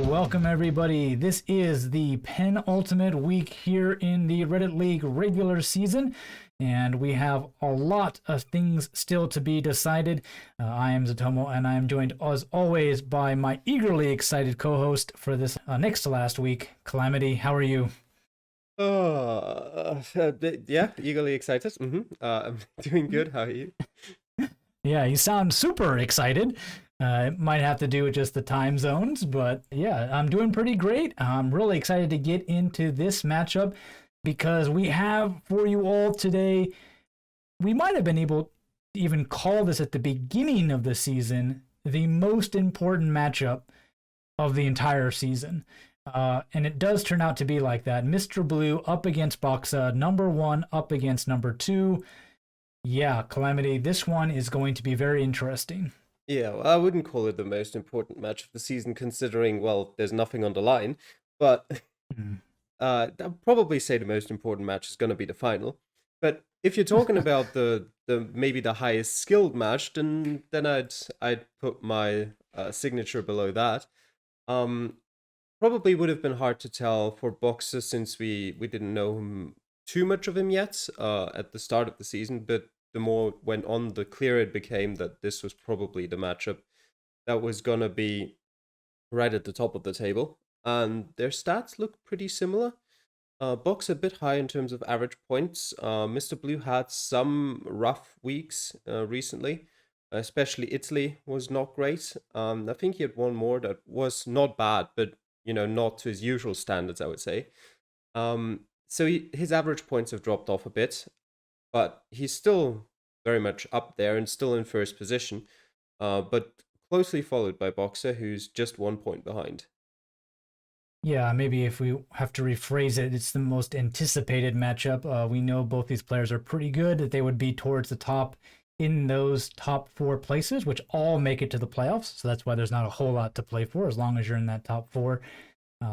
welcome everybody. This is the penultimate week here in the Reddit League regular season, and we have a lot of things still to be decided. I am Zatomo, and I am joined as always by my eagerly excited co-host for this next to last week, Calamity. How are you? Yeah, eagerly excited. I'm doing good. How are you? Yeah, you sound super excited. It might have to do with just the time zones, but yeah, I'm doing pretty great. I'm really excited to get into this matchup because we have for you all today, we might have been able to even call this at the beginning of the season, the most important matchup of the entire season. And it does turn out to be like that. Mr. Blue up against BOKSA, number 1 up against number 2. Yeah, Calamity, this one is going to be very interesting. Yeah, well, I wouldn't call it the most important match of the season, considering, well, there's nothing on the line. But I'd probably say the most important match is going to be the final. But if you're talking about the maybe the highest skilled match, then I'd put my signature below that. Probably would have been hard to tell for BOKSA since we didn't know him too much of him yet at the start of the season, but the more it went on, the clearer it became that this was probably the matchup that was going to be right at the top of the table. And their stats look pretty similar. BOKSA a bit high in terms of average points. Mr. Blue had some rough weeks recently, especially Italy was not great. I think he had one more that was not bad, but not to his usual standards, I would say. So his average points have dropped off a bit, but he's still very much up there and still in first position, but closely followed by BOKSA, who's just 1 point behind. Yeah, maybe if we have to rephrase it, it's the most anticipated matchup. We know both these players are pretty good, that they would be towards the top in those top 4 places, which all make it to the playoffs. So that's why there's not a whole lot to play for as long as you're in that top 4.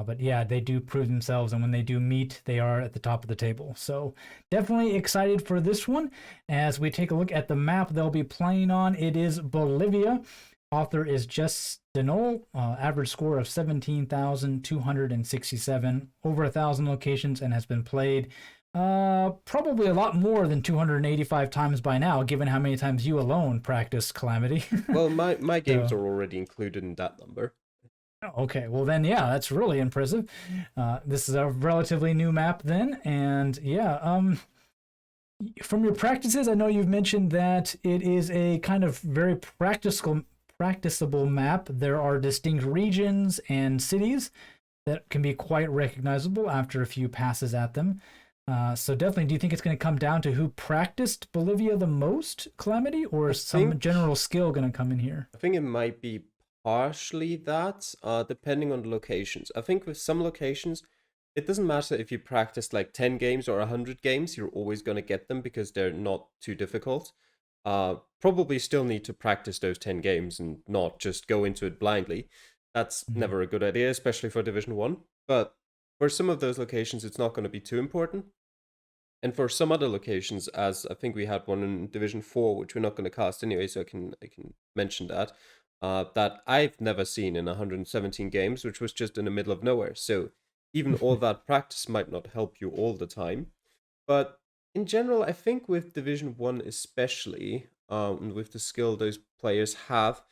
But yeah, they do prove themselves, and when they do meet, they are at the top of the table. So definitely excited for this one. As we take a look at the map they'll be playing on, it is Bolivia. Author is Jess Denol, average score of 17,267, over 1,000 locations, and has been played probably a lot more than 285 times by now, given how many times you alone practice Calamity. Well, my games are already included in that number. Okay, well then, yeah, that's really impressive. This is a relatively new map then, and yeah, from your practices, I know you've mentioned that it is a kind of very practicable map. There are distinct regions and cities that can be quite recognizable after a few passes at them. So definitely, do you think it's going to come down to who practiced Bolivia the most, Calamity, or is some general skill going to come in here? I think it might be partially that, depending on the locations. I think with some locations, it doesn't matter if you practice like 10 games or 100 games, you're always going to get them because they're not too difficult. Probably still need to practice those 10 games and not just go into it blindly. That's never a good idea, especially for Division 1. But for some of those locations, it's not going to be too important. And for some other locations, as I think we had one in Division 4, which we're not going to cast anyway, so I can mention that. That I've never seen in 117 games, which was just in the middle of nowhere. So even all that practice might not help you all the time. But in general, I think with Division 1 especially, and with the skill those players have,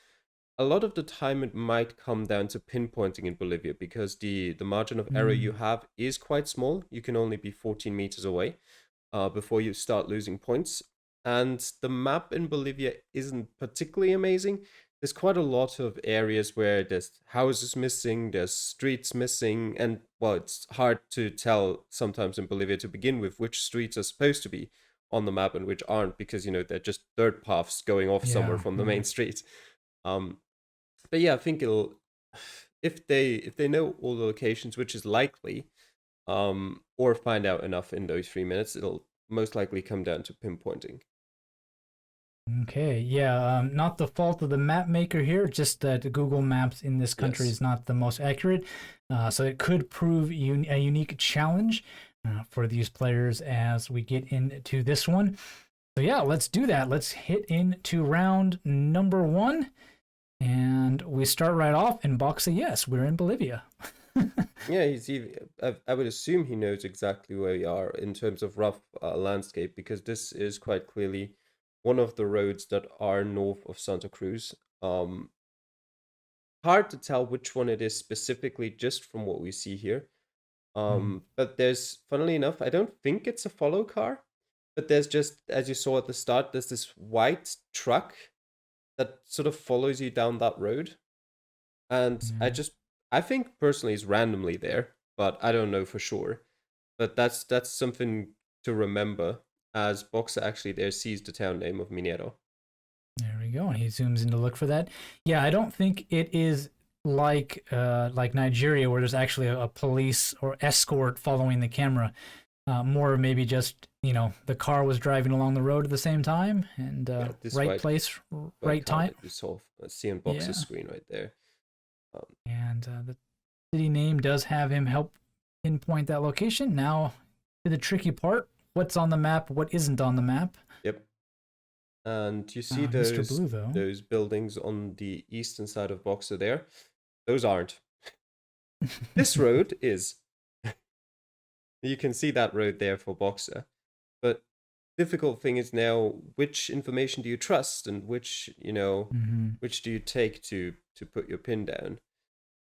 a lot of the time it might come down to pinpointing in Bolivia because the margin of error you have is quite small. You can only be 14 meters away before you start losing points. And the map in Bolivia isn't particularly amazing. There's quite a lot of areas where there's houses missing, there's streets missing, and, well, it's hard to tell sometimes in Bolivia to begin with which streets are supposed to be on the map and which aren't because, they're just dirt paths going off somewhere from the main street. But yeah, I think if they know all the locations, which is likely, or find out enough in those 3 minutes, it'll most likely come down to pinpointing. Okay, yeah, not the fault of the map maker here, just that Google Maps in this country is not the most accurate. So it could prove a unique challenge for these players as we get into this one. So yeah, let's do that. Let's hit into round number 1. And we start right off in BOKSA. Yes, we're in Bolivia. Yeah, I would assume he knows exactly where we are in terms of rough landscape, because this is quite clearly one of the roads that are north of Santa Cruz. Hard to tell which one it is specifically just from what we see here. Mm, But there's, funnily enough, I don't think it's a follow car, but there's just, as you saw at the start, there's this white truck that sort of follows you down that road. And yeah. I think personally is randomly there, but I don't know for sure. But that's something to remember, as BOKSA actually there sees the town name of Minero. There we go. And he zooms in to look for that. Yeah, I don't think it is like Nigeria where there's actually a police or escort following the camera. More maybe just the car was driving along the road at the same time and Yeah, this right place, white right car time. that you saw see on BOKSA's Yeah, screen right there. Um, and the city name does have him help pinpoint that location. Now to the tricky part: what's on the map, what isn't on the map. yep. And you see Mr. Blue though. those buildings on the eastern side of BOKSA there. Those aren't. This road is. You can see that road there for BOKSA. But difficult thing is now, which information do you trust, and Mm-hmm. which do you take to put your pin down?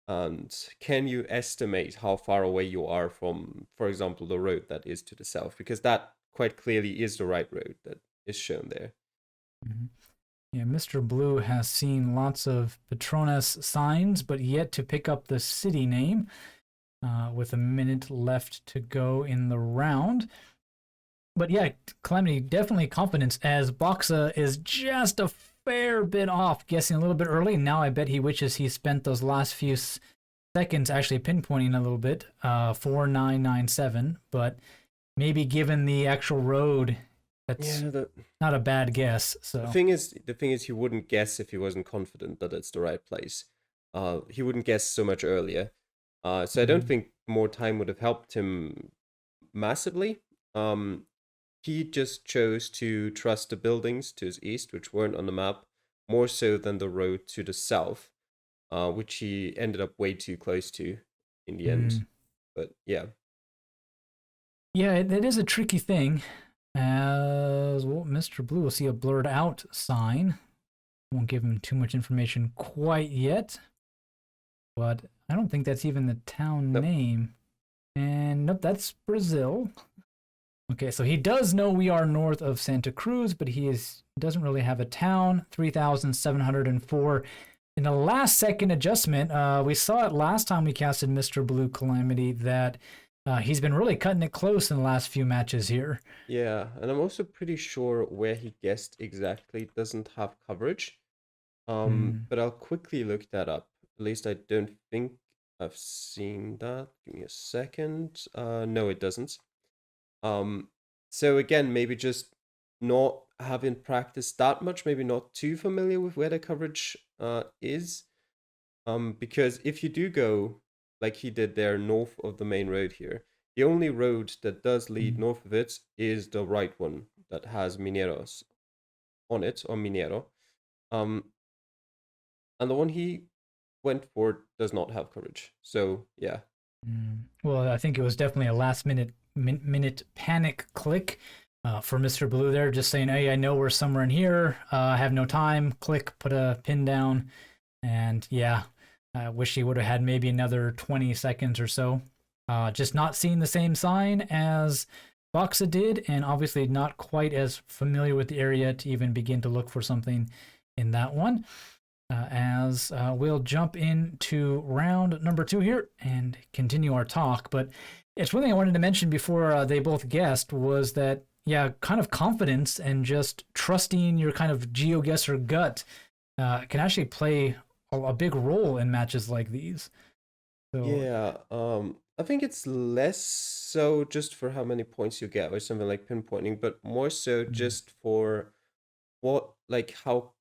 And can you estimate how far away you are from, for example, the road that is to the south? Because that quite clearly is the right road that is shown there. Mm-hmm. Yeah, Mr. Blue has seen lots of Petronas signs, but yet to pick up the city name. With a minute left to go in the round. But yeah, Calamity, definitely confidence as BOKSA is just a fair bit off, guessing a little bit early. Now I bet he wishes he spent those last few seconds actually pinpointing a little bit, 4997. But maybe given the actual road, that's Yeah, not a bad guess. So, the thing is, he wouldn't guess if he wasn't confident that it's the right place. He wouldn't guess so much earlier. So I don't mhm. think more time would have helped him massively. Um, he just chose to trust the buildings to his east, which weren't on the map, more so than the road to the south, which he ended up way too close to in the end. Mm. But yeah, Yeah, it is a tricky thing. As well, Mr. Blue will see a blurred out sign. Won't give him too much information quite yet, but I don't think that's even the town nope, name. And nope, that's Brazil. Okay, so he does know we are north of Santa Cruz, but he doesn't really have a town. 3,704. In the last second adjustment, we saw it last time we casted Mr. Blue Calamity that he's been really cutting it close in the last few matches here. yeah, and I'm also pretty sure where he guessed exactly doesn't have coverage. Hmm. But I'll quickly look that up. At least I don't think I've seen that. Give me a second. No, it doesn't. Um, so again, maybe just not having practiced that much, maybe not too familiar with where the coverage is. Because if you do go like he did there north of the main road here, the only road that does lead Hmm. north of it is the right one that has Mineros on it, or Minero. Um, and the one he went for does not have coverage. So yeah, Well, I think it was definitely a last minute panic click for Mr. Blue there, just saying, "Hey, I know we're somewhere in here. I have no time." Click, put a pin down, and yeah, I wish he would have had maybe another 20 seconds or so. Just not seeing the same sign as BOKSA did, and obviously not quite as familiar with the area to even begin to look for something in that one. As we'll jump into round number 2 here and continue our talk. But it's one thing I wanted to mention before they both guessed was that, yeah, kind of confidence and just trusting your kind of GeoGuessr gut can actually play a big role in matches like these. So, yeah. I think it's less so just for how many points you get or something like pinpointing, but more so mm, just for what, like how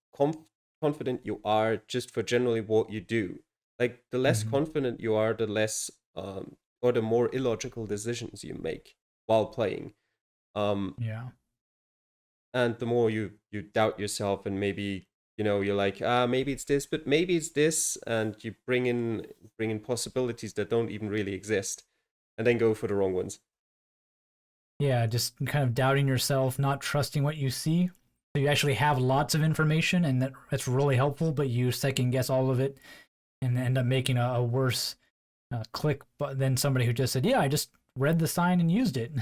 confident you are just for generally what you do. Like the less mhm, confident you are, the less or the more illogical decisions you make while playing. Um, yeah. and the more you doubt yourself and maybe you know, you're like, maybe it's this, but maybe it's this, and you bring in possibilities that don't even really exist, and then go for the wrong ones. Yeah, just kind of doubting yourself, not trusting what you see. So you actually have lots of information, and that's really helpful, but you second guess all of it and end up making a worse click than somebody who just said, "Yeah, I just read the sign and used it."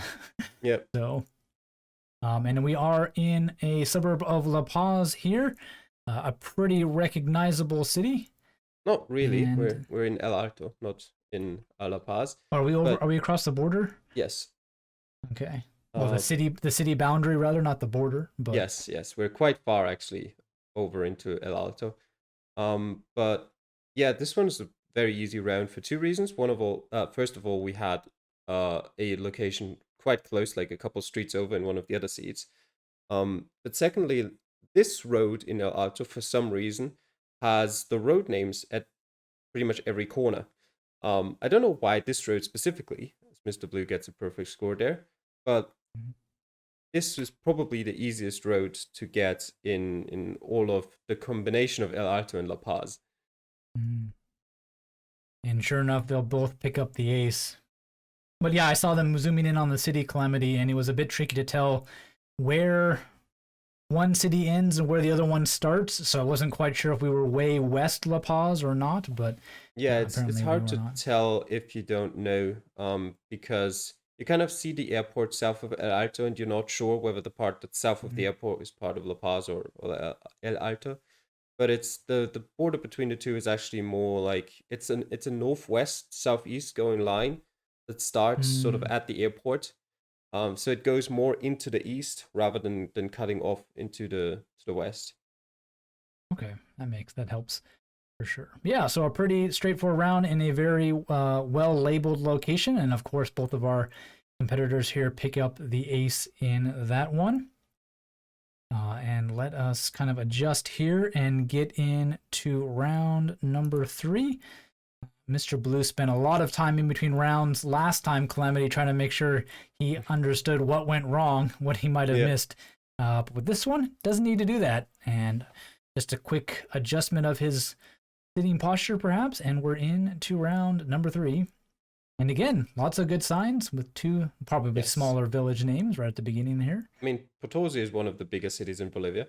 Yep. So, and we are in a suburb of La Paz here, a pretty recognizable city. Not really. And We're in El Alto, not in La Paz. are we over? But Are we across the border? yes. Okay. Well, Uh, the city boundary rather, not the border. But yes. We're quite far actually over into El Alto. But yeah, this one's a very easy round for two reasons. First of all, we had a location quite close, like a couple streets over in one of the other seats. But secondly, this road in El Alto, for some reason, has the road names at pretty much every corner. I don't know why this road specifically, as Mr. Blue gets a perfect score there, but this is probably the easiest road to get in all of the combination of El Alto and La Paz. mm. And sure enough, they'll both pick up the ace. But yeah, I saw them zooming in on the city Calamity, and it was a bit tricky to tell where one city ends and where the other one starts. So I wasn't quite sure if we were way west La Paz or not. But Yeah, it's apparently we hard were to not. tell if you don't know, because you kind of see the airport south of El Alto, and you're not sure whether the part that's south of the Mhm. airport is part of La Paz or El Alto. But it's the border between the two is actually more like it's a northwest southeast going line that starts sort of Mm, at the airport. So it goes more into the east rather than cutting off into the west. okay, that helps for sure. Yeah, so a pretty straightforward round in a very well labeled location, and of course, both of our competitors here pick up the ace in that one. And let us kind of adjust here and get into round number 3. Mr. Blue spent a lot of time in between rounds last time, Calamity, trying to make sure he understood what went wrong, what he might have Yeah. missed. But with this one, doesn't need to do that. And just a quick adjustment of his sitting posture, perhaps, and we're into round number 3. And again, lots of good signs with two probably Yes. smaller village names right at the beginning here. I mean, Potosi is one of the biggest cities in Bolivia.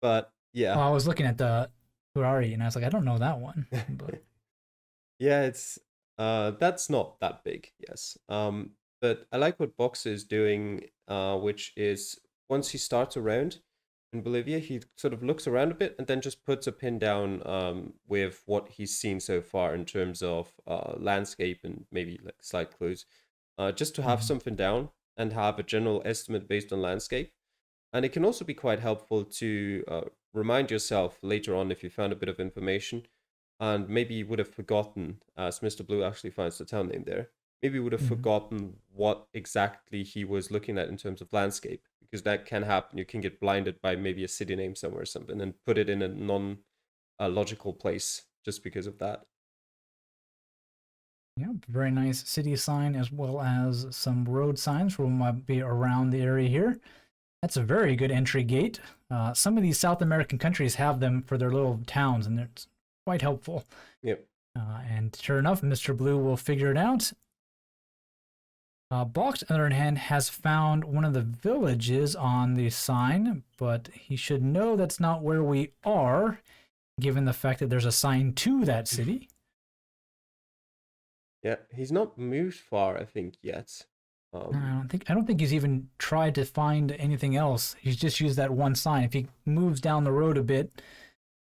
But Oh, yeah. I was looking at the Kurari and I was like, I don't know that one. But Yeah, it's that's not that big, yes. But I like what BOKSA is doing, which is once he starts a round in Bolivia, he sort of looks around a bit and then just puts a pin down with what he's seen so far in terms of landscape and maybe like slight clues. Just to have mhm. something down and have a general estimate based on landscape. And it can also be quite helpful to remind yourself later on if you found a bit of information and maybe you would have forgotten, as Mr. Blue actually finds the town name there, maybe you would have Mhm. forgotten what exactly he was looking at in terms of landscape, because that can happen. You can get blinded by maybe a city name somewhere or something and put it in a non logical place just because of that. Yeah, very nice city sign as well as some road signs for what might be around the area here. That's a very good entry gate. Some of these South American countries have them for their little towns, and it's quite helpful. Yep. And sure enough, Mr. Blue will figure it out. Box, on the other hand, has found one of the villages on the sign, but he should know that's not where we are, given the fact that there's a sign to that city. Yeah, he's not moved far, I think, yet. Um, I don't think he's even tried to find anything else. He's just used that one sign. If he moves down the road a bit,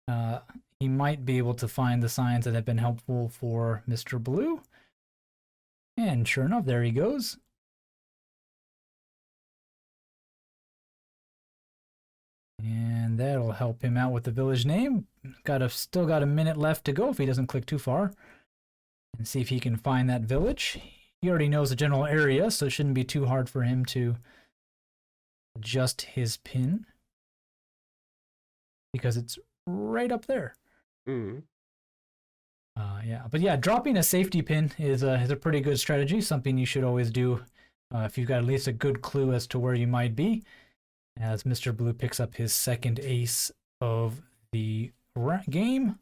uh, he might be able to find the signs that have been helpful for Mr. Blue. And sure enough, there he goes. And that'll help him out with the village name. Still got a minute left to go if he doesn't click too far. And see if he can find that village. He already knows the general area, so it shouldn't be too hard for him to adjust his pin. Because it's right up there. mm, Yeah, but yeah, dropping a safety pin is a pretty good strategy. Something you should always do if you've got at least a good clue as to where you might be. as Mr. Blue picks up his second ace of the game.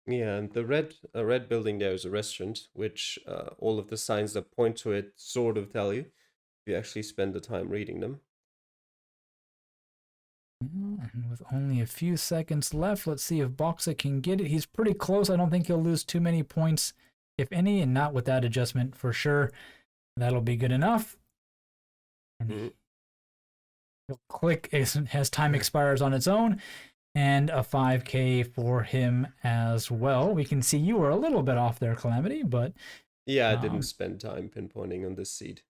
Yeah, and the red building there is a restaurant, which all of the signs that point to it sort of tell you if you actually spend the time reading them. And with only a few seconds left, let's see if BOKSA can get it. He's pretty close. I don't think he'll lose too many points, if any, and not with that adjustment for sure. That'll be good enough. And he'll click as time expires on its own. And a 5K for him as well. We can see you were a little bit off there, Calamity, but... Yeah, I didn't spend time pinpointing on this seed.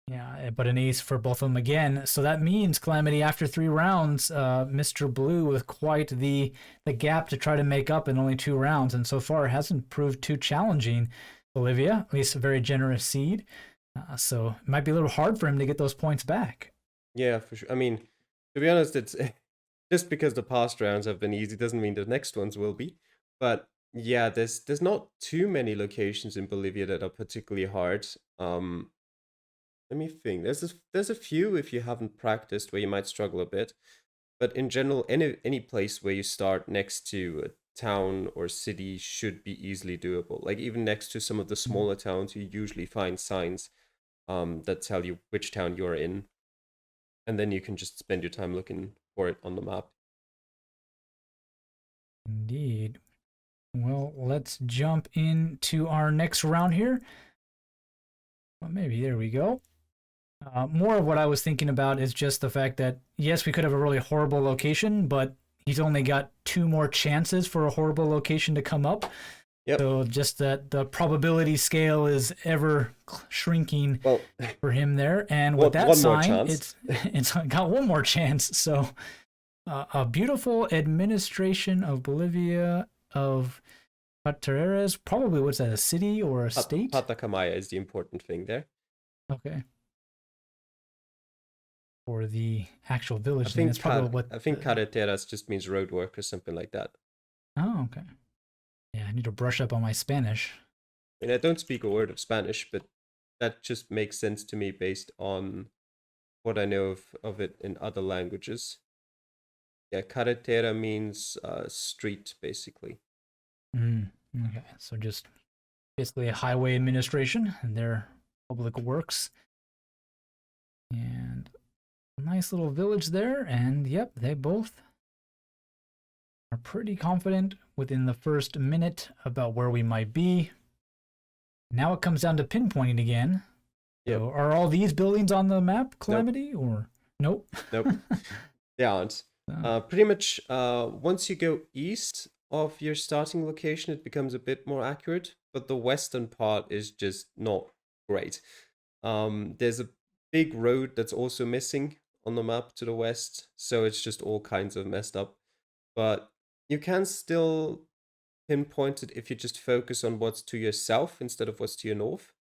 Yeah, but an ace for both of them again. So that means, Calamity, after 3 rounds, Mr. Blue with quite the gap to try to make up in only 2 rounds. And so far, it hasn't proved too challenging, Olivia, at least a very generous seed. So it might be a little hard for him to get those points back. Yeah, for sure. I mean, to be honest, it's just because the past rounds have been easy doesn't mean the next ones will be. But yeah, there's not too many locations in Bolivia that are particularly hard. Let me think. There's a few if you haven't practiced where you might struggle a bit, but in general, any place where you start next to a town or city should be easily doable. Like even next to some of the smaller towns, you usually find signs that tell you which town you're in, and then you can just spend your time looking for it on the map. Indeed. Well, let's jump into our next round here. Well, maybe there we go. More of what I was thinking about is just the fact that, yes, we could have a really horrible location, but he's only got 2 more chances for a horrible location to come up. Yep. So just that the probability scale is ever shrinking for him there. And with that sign, it's got 1 more chance. So a beautiful administration of Bolivia, of Patereres, probably what's that, a city or a state? Patacamaya is the important thing there. Okay. For the actual village, I think carreteras just means road work or something like that. Oh, okay. Yeah, I need to brush up on my Spanish. I mean, I don't speak a word of Spanish, but that just makes sense to me based on what I know of it in other languages. Yeah, carretera means street, basically. Okay, so just basically a highway administration and their public works. And a nice little village there, and yep, they both are pretty confident within the first minute about where we might be. Now it comes down to pinpointing again. Yep. So are all these buildings on the map, Calamity, or nope? Nope. They aren't. Pretty much once you go east of your starting location, it becomes a bit more accurate, but the western part is just not great. There's a big road that's also missing on the map to the west, so it's just all kinds of messed up. But you can still pinpoint it if you just focus on what's to your south instead of what's to your north.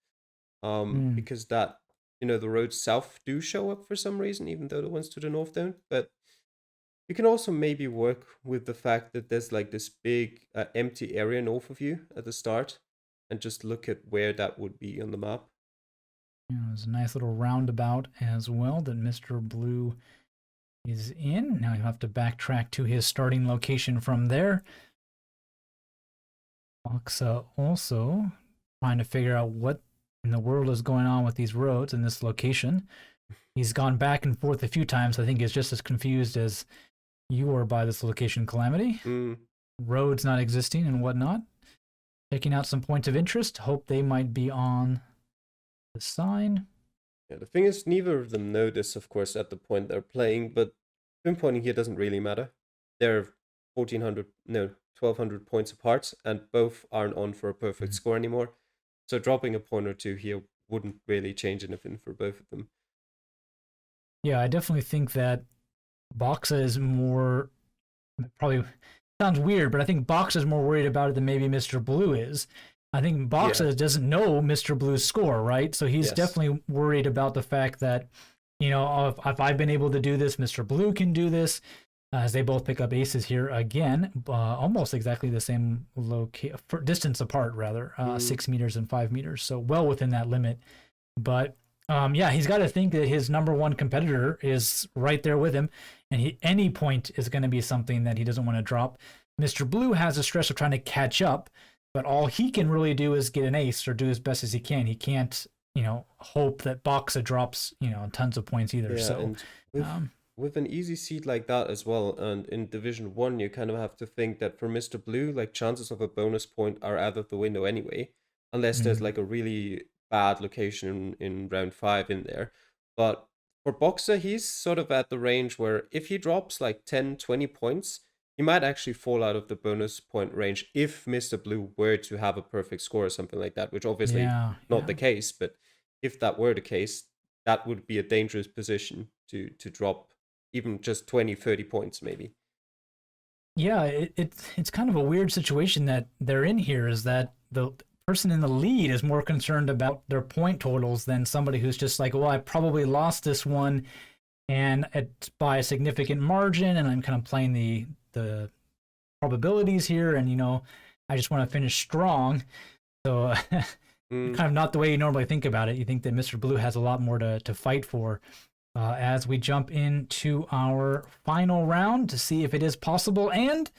Because that, the roads south do show up for some reason, even though the ones to the north don't. But you can also maybe work with the fact that there's like this big empty area north of you at the start, and just look at where that would be on the map. Yeah, there's a nice little roundabout as well that Mr. Blue is in. Now he'll have to backtrack to his starting location from there. BOKSA also trying to figure out what in the world is going on with these roads in this location. He's gone back and forth a few times. I think he's just as confused as you are by this location, Calamity. Roads not existing and whatnot. Checking out some points of interest. Hope they might be on the sign. Yeah, the thing is, neither of them know this, of course, at the point they're playing, but pinpointing here doesn't really matter. They're 1,200 points apart, and both aren't on for a perfect score anymore. So dropping a point or 2 here wouldn't really change anything for both of them. Yeah, I definitely think that BOKSA is more, probably sounds weird, but I think BOKSA is more worried about it than maybe Mr. Blue is. I think BOKSA doesn't know Mr. Blue's score, right? So he's definitely worried about the fact that, if I've been able to do this, Mr. Blue can do this, as they both pick up aces here again, almost exactly the same distance apart, rather, 6 meters and 5 meters. So well within that limit. But Yeah, he's got to think that his number one competitor is right there with him, and any point is going to be something that he doesn't want to drop. Mr. Blue has the stress of trying to catch up, but all he can really do is get an ace or do as best as he can. He can't, hope that BOKSA drops, tons of points either. Yeah, So, and with um, with an easy seed like that as well, and in Division 1, you kind of have to think that for Mr. Blue, like chances of a bonus point are out of the window anyway, unless there's mhm. like a really bad location in round 5 in there. But for Boxer, he's sort of at the range where if he drops like 10, 20 points, he might actually fall out of the bonus point range if Mr. Blue were to have a perfect score or something like that, which obviously Yeah, not yeah. the case, but if that were the case, that would be a dangerous position to drop even just 20, 30 points maybe. Yeah, it's kind of a weird situation that they're in here is that the person in the lead is more concerned about their point totals than somebody who's just like, well, I probably lost this one and it's by a significant margin and I'm kind of playing the probabilities here and I just want to finish strong. So Mm, kind of not the way you normally think about it. You think that Mr. Blue has a lot more to fight for. As we jump into our final round to see if it is possible. And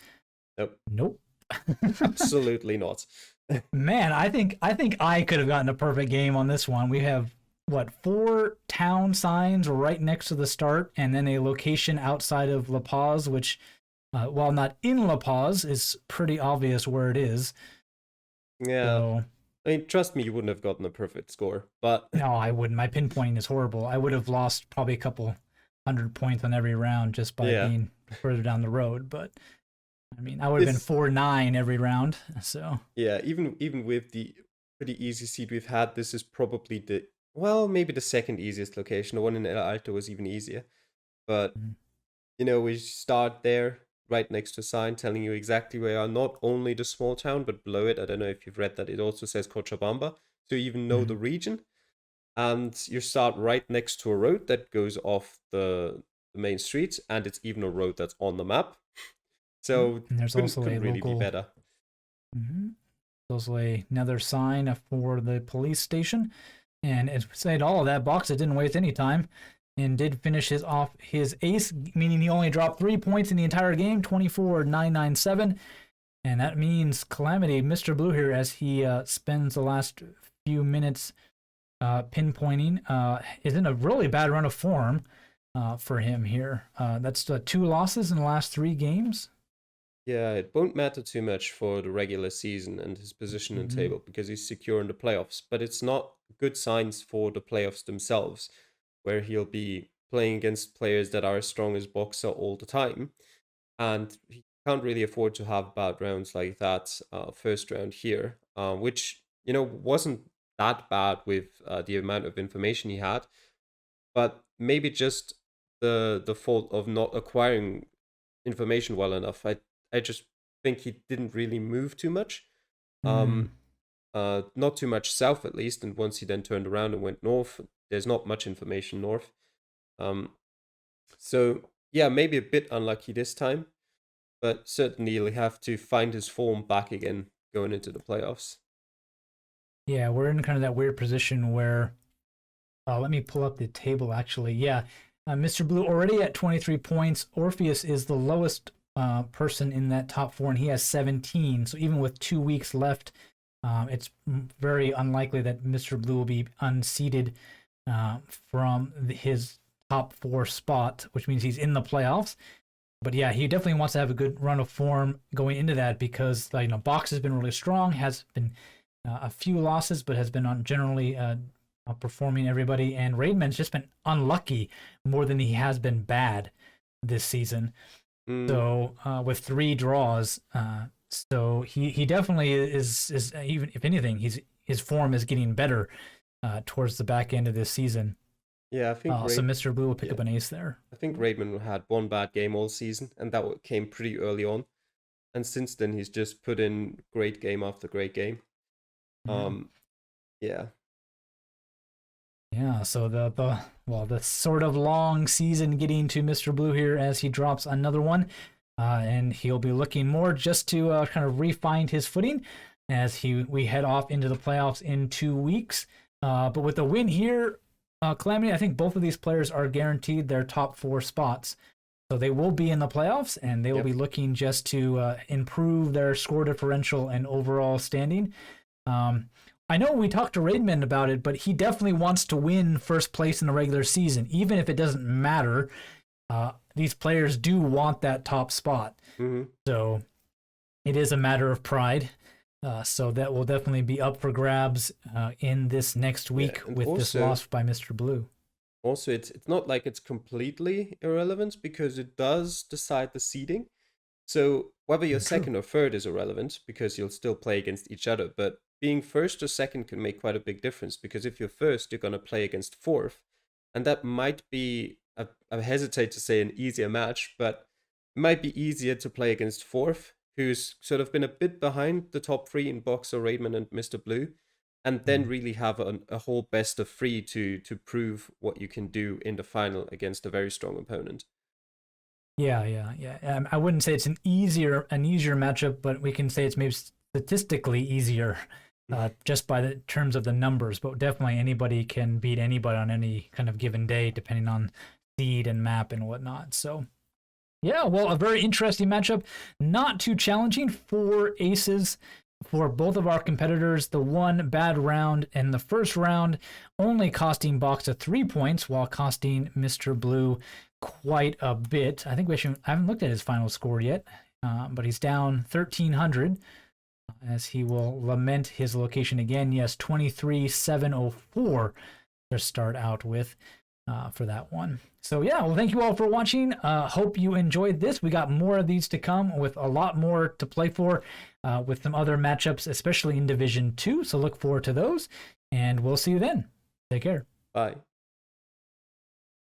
nope, nope. absolutely not. Man, I think I could have gotten a perfect game on this one. We have what, four town signs right next to the start, and then a location outside of La Paz, which, while not in La Paz, is pretty obvious where it is. Yeah, So I mean, trust me, you wouldn't have gotten a perfect score, but no, I wouldn't. My pinpointing is horrible. I would have lost probably a couple hundred points on every round just by yeah, being further down the road. But I mean, I would have been this 4-9 every round. So yeah, even with the pretty easy seed we've had, this is probably the well, maybe the second easiest location. The one in El Alto was even easier, but mm, we start there right next to a sign telling you exactly where you are, not only the small town, but below it, I don't know if you've read that, it also says Cochabamba, so you even know the mm, region. And you start right next to a road that goes off the main street, and it's even a road that's on the map. So and there's couldn't also a couldn't really be local. better. Mhm. There's another sign for the police station, and it said all of that box. It didn't waste any time, and did finish his ace, meaning he only dropped 3 points in the entire game, 24,997, and that means Calamity, Mr. Blue here, as he spends the last few minutes pinpointing, is in a really bad run of form for him here. That's 2 losses in the last 3 games. Yeah, it won't matter too much for the regular season and his position in Mm-hmm. table because he's secure in the playoffs, but it's not good signs for the playoffs themselves, where he'll be playing against players that are as strong as Boxer all the time. And he can't really afford to have bad rounds like that first round here, which wasn't that bad with the amount of information he had, but maybe just the fault of not acquiring information well enough. I just think he didn't really move too much, Mm. um, not too much south at least. And once he then turned around and went north, there's not much information north. Um, so yeah, maybe a bit unlucky this time, but certainly he'll have to find his form back again going into the playoffs. Yeah, we're in kind of that weird position where let me pull up the table actually. Yeah, Mr. Blue already at 23 points. Orpheus is the lowest person in that top four, and he has 17. So even with 2 weeks left, it's very unlikely that Mr. Blue will be unseated from his top four spot, which means he's in the playoffs. But yeah, he definitely wants to have a good run of form going into that because Box has been really strong, has been a few losses, but has been on generally outperforming everybody. And Raidman's just been unlucky more than he has been bad this season. Mm, So with 3 draws, so he definitely is even if anything, his form is getting better towards the back end of this season. yeah, I think So Mr. Blue will pick yeah, up an ace there. I think Raidman had one bad game all season, and that came pretty early on. And since then, he's just put in great game after great game. Yeah. Um, yeah, Yeah, so the sort of long season getting to Mr. Blue here as he drops another one, and he'll be looking more just to kind of refine his footing as we head off into the playoffs in 2 weeks. But with the win here, Calamity, I think both of these players are guaranteed their top 4 spots. So they will be in the playoffs, and they will be looking just to improve their score differential and overall standing. I know we talked to Raidman about it, but he definitely wants to win first place in the regular season, even if it doesn't matter. These players do want that top spot. Mm-hmm. So it is a matter of pride. So that will definitely be up for grabs in this next week with also, this loss by Mr. Blue. Also, it's not like it's completely irrelevant because it does decide the seeding. So whether you're second or third is irrelevant because you'll still play against each other. But being first or second can make quite a big difference because if you're first, you're going to play against fourth. And that might be, I hesitate to say an easier match, but it might be easier to play against fourth, who's sort of been a bit behind the top 3 in BOKSA, Raidman, and Mr. Blue. And then really have a whole best of 3 to prove what you can do in the final against a very strong opponent. Yeah. I wouldn't say it's an easier matchup, but we can say it's maybe statistically easier, just by the terms of the numbers. But definitely anybody can beat anybody on any kind of given day, depending on seed and map and whatnot. So, yeah, well, a very interesting matchup. Not too challenging. 4 aces for both of our competitors. The one bad round in the first round only costing BOKSA 3 points, while costing Mr. Blue quite a bit. I think I haven't looked at his final score yet, but he's down 1,300 as he will lament his location again. Yes, 23,704 to start out with for that one. So yeah, well, thank you all for watching. Hope you enjoyed this. We got more of these to come with a lot more to play for with some other matchups, especially in Division 2. So look forward to those, and we'll see you then. Take care. Bye.